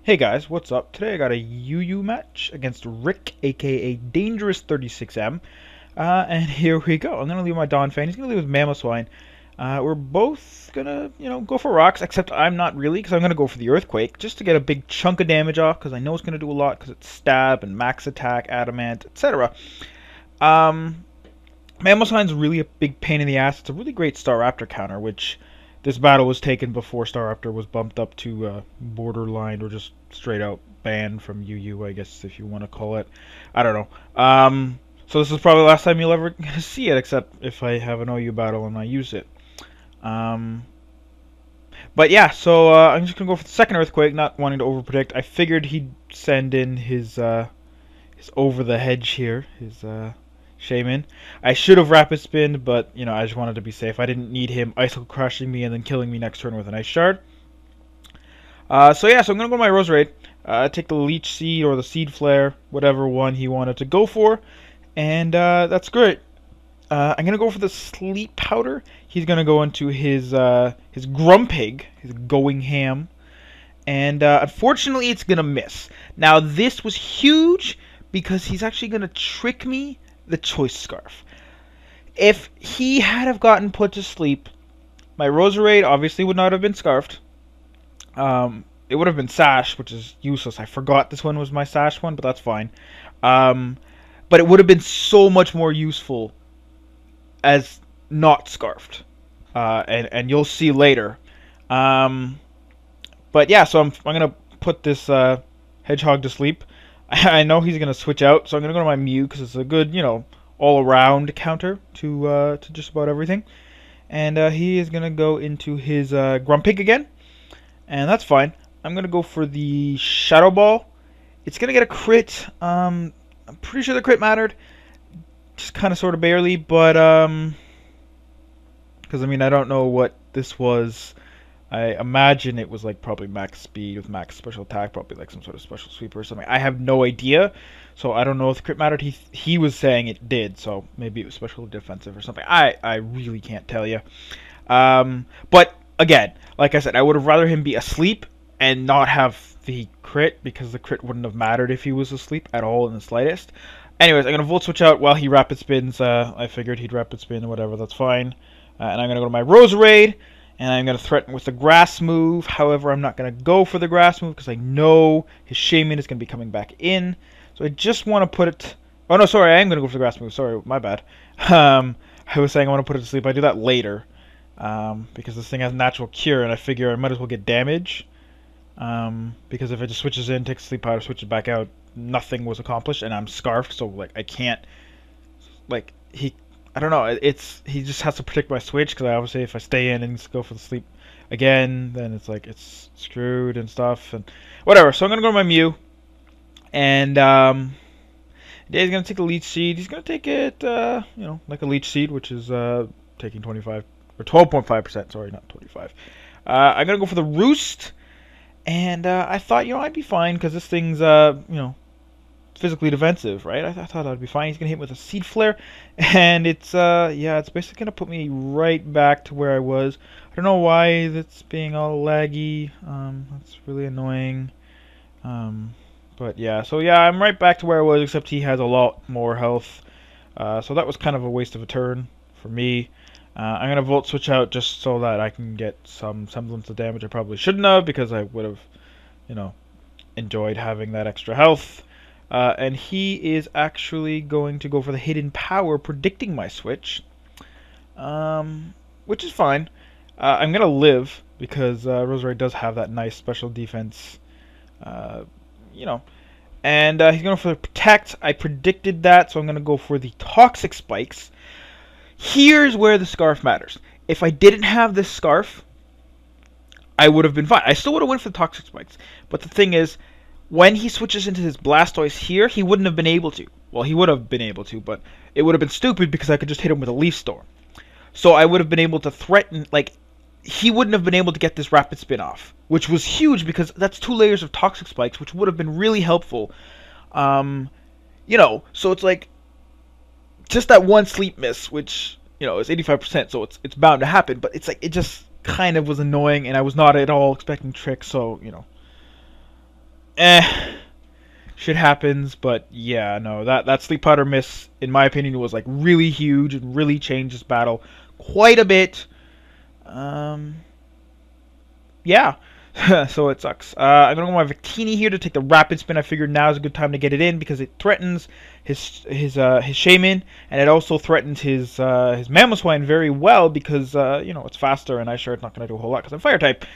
Hey guys, what's up? Today I got a UU match against Rick, aka Dangerous 36M, and here we go. I'm gonna leave my Donphan. He's gonna leave with Mamoswine. We're both gonna, go for rocks, except I'm not really, because I'm gonna go for the Earthquake just to get a big chunk of damage off, because I know it's gonna do a lot, because it's stab and max attack, adamant, etc. Um, Mamoswine's really a big pain in the ass. It's a really great Staraptor counter, which this battle was taken before Staraptor was bumped up to borderline or just straight out banned from UU, I guess, if you want to call it. I don't know. So this is probably the last time you'll ever see it, except if I have an OU battle and I use it. But yeah, so I'm just gonna go for the second Earthquake, not wanting to overpredict. I figured he'd send in his over the hedge here, his Shaman. I should have Rapid Spin, but I just wanted to be safe. I didn't need him Icicle crushing me and then killing me next turn with an Ice Shard. So yeah, so I'm gonna go my Roserade, take the Leech Seed or the Seed Flare, whatever one he wanted to go for, and that's great. I'm gonna go for the Sleep Powder. He's gonna go into his Grumpig, his Going Ham, and unfortunately it's gonna miss. Now this was huge because he's actually gonna trick me the Choice Scarf. If he had have gotten put to sleep, my Roserade obviously would not have been scarfed. It would have been Sash, which is useless. I forgot this one was my Sash one, but that's fine. But it would have been so much more useful as not scarfed. And you'll see later. But yeah, so I'm gonna put this Hedgehog to sleep. I know he's gonna switch out, so I'm gonna go to my Mew because it's a good, all-around counter to just about everything. And he is gonna go into his Grumpig again, and that's fine. I'm gonna go for the Shadow Ball. It's gonna get a crit. I'm pretty sure the crit mattered, just kind of, sort of, barely, but because I don't know what this was. I imagine it was like probably max speed with max special attack, probably like some sort of special sweeper or something. I have no idea, so I don't know if the crit mattered. He was saying it did, so maybe it was special defensive or something. I really can't tell you. But again, like I said, I would have rather him be asleep and not have the crit, because the crit wouldn't have mattered if he was asleep at all in the slightest. Anyways, I'm gonna Volt Switch out while he Rapid Spins. I figured he'd Rapid Spin or whatever. That's fine. And I'm gonna go to my Roserade. And I'm going to threaten with the grass move. However, I'm not going to go for the grass move because I know his Shaman is going to be coming back in. So I just want to put it... Oh, no, sorry. I am going to go for the grass move. Sorry, my bad. I was saying I want to put it to sleep. I do that later. Because this thing has natural cure, and I figure I might as well get damage. Because if it just switches in, takes sleep powder, switches back out, nothing was accomplished. And I'm scarfed, so I can't... I don't know. He just has to predict my switch, because obviously if I stay in and go for the sleep again, then it's screwed and stuff and whatever. So I'm gonna go to my Mew, and he's gonna take a Leech Seed. He's gonna take it, like a Leech Seed, which is taking 25 or 12.5%. Sorry, not 25. I'm gonna go for the Roost, and I thought I'd be fine because this thing's physically defensive, right? I thought I'd be fine. He's gonna hit with a Seed Flare, and it's it's basically gonna put me right back to where I was. I don't know why that's being all laggy. That's really annoying. But yeah, so yeah, I'm right back to where I was, except he has a lot more health. So that was kind of a waste of a turn for me. I'm gonna Volt Switch out just so that I can get some semblance of damage. I probably shouldn't have, because I would have, enjoyed having that extra health. And he is actually going to go for the Hidden Power, predicting my switch, which is fine. I'm going to live, because Roserade does have that nice special defense, and he's going for the Protect. I predicted that, so I'm going to go for the Toxic Spikes. Here's where the Scarf matters. If I didn't have this Scarf, I would have been fine. I still would have went for the Toxic Spikes, but the thing is, when he switches into his Blastoise here, he wouldn't have been able to. Well, he would have been able to, but it would have been stupid because I could just hit him with a Leaf Storm. So I would have been able to threaten, he wouldn't have been able to get this Rapid Spin off, which was huge because that's 2 layers of Toxic Spikes, which would have been really helpful. So it's just that one sleep miss, which, is 85%, so it's bound to happen, but it just kind of was annoying, and I was not at all expecting tricks, so, shit happens, but yeah, no, that sleep powder miss, in my opinion, was like really huge and really changed this battle quite a bit. Yeah. So it sucks. I'm gonna go with my Victini here to take the rapid spin. I figured now is a good time to get it in because it threatens his Shaman, and it also threatens his Mamoswine very well because you know, it's faster, and Ice Shard's not gonna do a whole lot because I'm Fire type.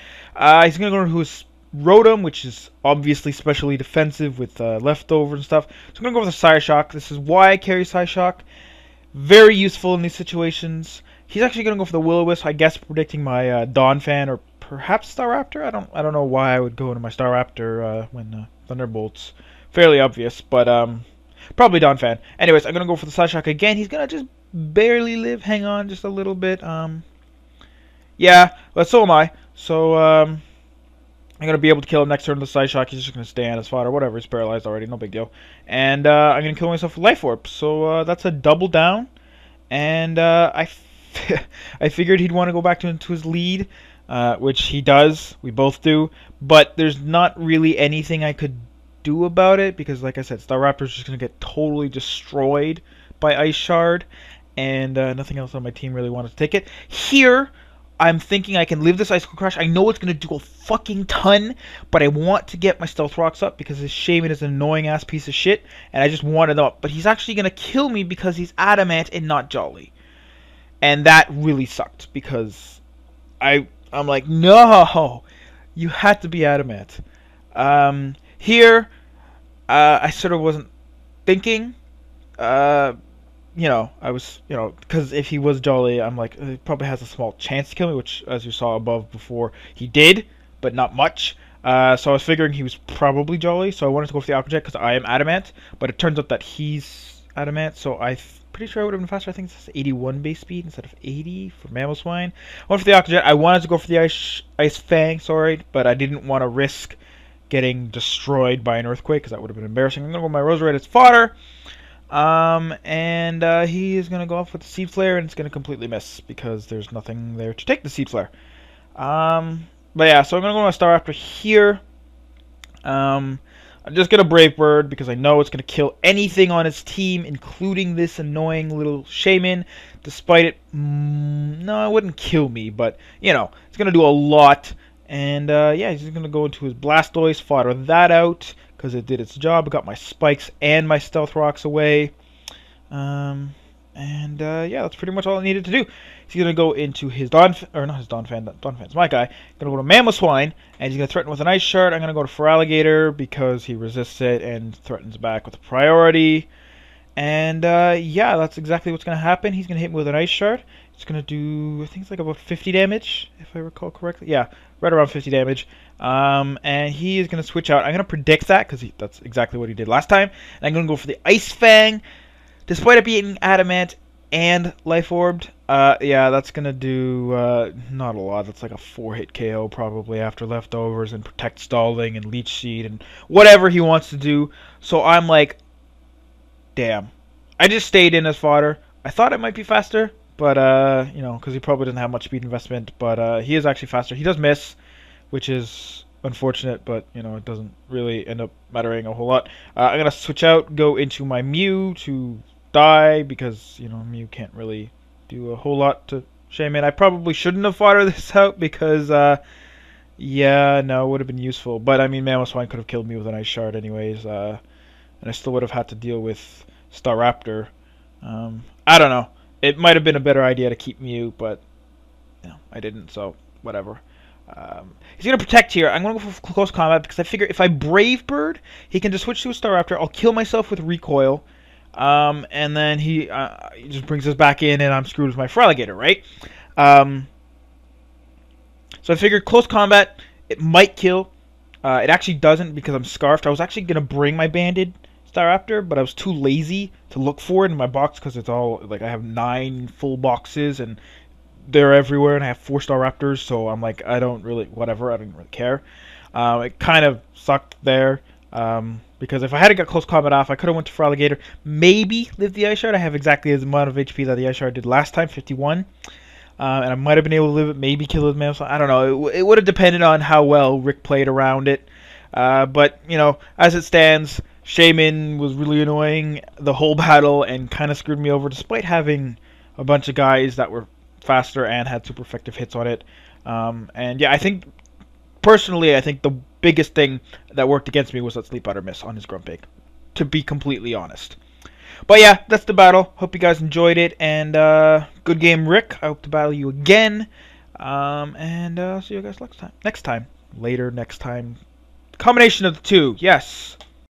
He's gonna go into his Rotom, which is obviously specially defensive with leftover and stuff. So I'm gonna go with a Psyshock. This is why I carry Psyshock. Very useful in these situations. He's actually gonna go for the Will-O-Wisp, I guess, predicting my Donphan or perhaps Staraptor. I don't know why I would go into my Staraptor when Thunderbolt's fairly obvious, but probably Donphan. Anyways, I'm gonna go for the Psyshock again. He's gonna just barely live. Hang on, just a little bit. Yeah, but so am I. So I'm gonna be able to kill him next turn with the Psyshock. He's just gonna stand as fodder. Whatever, he's paralyzed already. No big deal. And I'm gonna kill myself with Life Orb. So that's a double down. And I figured he'd want to go back into his lead. Which he does, we both do, but there's not really anything I could do about it because, like I said, Staraptor's just going to get totally destroyed by Ice Shard, and nothing else on my team really wanted to take it. Here, I'm thinking I can live this Icicle Crush. I know it's going to do a fucking ton, but I want to get my Stealth Rocks up because his Shaman is an annoying-ass piece of shit, and I just want it up. But he's actually going to kill me because he's Adamant and not Jolly. And that really sucked because I'm like, no, you had to be Adamant. Here, I sort of wasn't thinking. You know, I was, you know, because if he was Jolly, I'm like, he probably has a small chance to kill me, which, as you saw above before, he did, but not much. So I was figuring he was probably Jolly, so I wanted to go for the Aqua Jet because I am Adamant, but it turns out that he's Adamant, so pretty sure I would have been faster. I think it's 81 base speed instead of 80 for Mamoswine. I went for the Aqua Jet. I wanted to go for the Ice Fang, sorry, but I didn't want to risk getting destroyed by an Earthquake because that would have been embarrassing. I'm going to go with my Roserade as fodder. And he is going to go off with the Seed Flare, and it's going to completely miss because there's nothing there to take the Seed Flare. But yeah, so I'm going to go with my Staraptor here. I'm just going to Brave Bird because I know it's going to kill anything on his team, including this annoying little Shaman. Despite it, no, it wouldn't kill me, but, you know, it's going to do a lot. And, yeah, he's going to go into his Blastoise, fodder that out because it did its job. I got my Spikes and my Stealth Rocks away. Yeah, that's pretty much all I needed to do. He's going to go into his Donphan, or not his Donphan, Donphan's my guy. Going to go to Mamoswine, and he's going to threaten with an Ice Shard. I'm going to go to Feraligatr because he resists it and threatens back with a priority. And, yeah, that's exactly what's going to happen. He's going to hit me with an Ice Shard. It's going to do, I think it's like about 50 damage, if I recall correctly. Yeah, right around 50 damage. And he is going to switch out. I'm going to predict that because that's exactly what he did last time. And I'm going to go for the Ice Fang. Despite it being Adamant and Life Orbed, yeah, that's going to do not a lot. That's like a 4-hit KO probably after leftovers and Protect Stalling and Leech Seed and whatever he wants to do. So I'm like, damn. I just stayed in as fodder. I thought it might be faster, but, you know, because he probably doesn't have much speed investment. But he is actually faster. He does miss, which is unfortunate, but, you know, it doesn't really end up mattering a whole lot. I'm going to switch out, go into my Mew to die because, you know, Mew can't really do a whole lot to Shaman. I probably shouldn't have foddered this out because, yeah, no, it would have been useful. But, I mean, Mamoswine could have killed me with an Ice Shard anyways, and I still would have had to deal with Staraptor. I don't know. It might have been a better idea to keep Mew, but, you know, I didn't, so whatever. He's going to protect here. I'm going to go for close combat because I figure if I Brave Bird, he can just switch to a Staraptor. I'll kill myself with Recoil. And then he just brings us back in, and I'm screwed with my Feraligatr, right? So I figured close combat, it might kill. It actually doesn't because I'm Scarfed. I was actually going to bring my Banded Staraptor, but I was too lazy to look for it in my box because it's all, like, I have 9 full boxes, and they're everywhere, and I have 4 Staraptors, so I'm like, I don't really, whatever, I don't really care. It kind of sucked there. Because if I hadn't got close combat off, I could have went to Feraligatr, maybe lived the Ice Shard. I have exactly as amount of HP that the Ice Shard did last time, 51. And I might have been able to live it, maybe kill his Mamoswine. I don't know. It would have depended on how well Rick played around it. But, you know, as it stands, Shaman was really annoying the whole battle and kind of screwed me over despite having a bunch of guys that were faster and had super effective hits on it. And yeah, I think, personally, I think the biggest thing that worked against me was that Sleep Powder miss on his Grumpig, to be completely honest. But yeah, that's the battle. Hope you guys enjoyed it, and good game, Rick. I hope to battle you again. And see you guys next time. Later, next time. Combination of the two, yes.